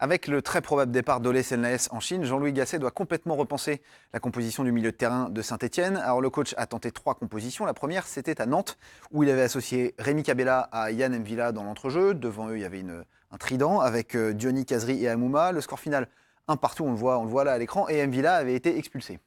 Avec le très probable départ d'Ole Selnaes en Chine, Jean-Louis Gasset doit complètement repenser la composition du milieu de terrain de Saint-Etienne. Alors le coach a tenté 3 compositions. La première, c'était à Nantes, où il avait associé Rémi Cabella à Yann M'Vila dans l'entrejeu. Devant eux, il y avait un trident avec Diony, Kazri et Amouma. Le score final, un partout, on le voit là à l'écran, et M'Vila avait été expulsé.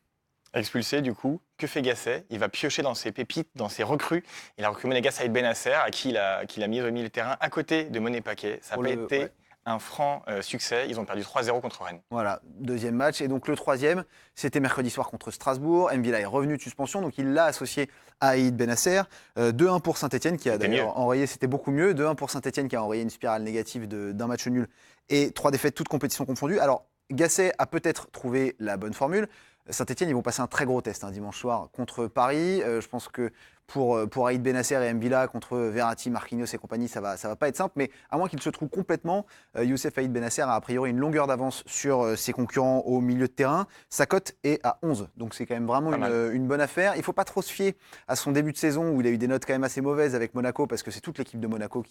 Expulsé, du coup, que fait Gasset? Il va piocher dans ses pépites, dans ses recrues. Il a recruté Monégas Saïd Benasser, à qui il a mis au milieu de terrain à côté de Monet Paquet. Ça n'a pas été un franc succès. Ils ont perdu 3-0 contre Rennes. Voilà, deuxième match. Et donc le troisième, c'était mercredi soir contre Strasbourg. M'Vila est revenu de suspension, donc il l'a associé à Aïd Benasser. 2-1 pour Saint-Etienne, qui a d'ailleurs enrayé, c'était beaucoup mieux. 2-1 pour Saint-Etienne, qui a enrayé une spirale négative d'un match nul et 3 défaites, toutes compétitions confondues. Alors, Gasset a peut-être trouvé la bonne formule. Saint-Etienne, ils vont passer un très gros test dimanche soir contre Paris. Je pense que pour Aïd Benasser et M'Vila contre Verratti, Marquinhos et compagnie, ça va pas être simple. Mais à moins qu'il se trouve complètement, Youssef Aïd Benasser a priori une longueur d'avance sur ses concurrents au milieu de terrain. Sa cote est à 11. Donc c'est quand même vraiment une bonne affaire. Il ne faut pas trop se fier à son début de saison où il a eu des notes quand même assez mauvaises avec Monaco parce que c'est toute l'équipe de Monaco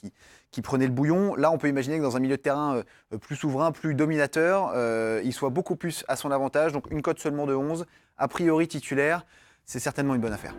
qui prenait le bouillon. Là, on peut imaginer que dans un milieu de terrain plus souverain, plus dominateur, il soit beaucoup plus à son avantage. Donc une cote seulement de 11, a priori titulaire, c'est certainement une bonne affaire.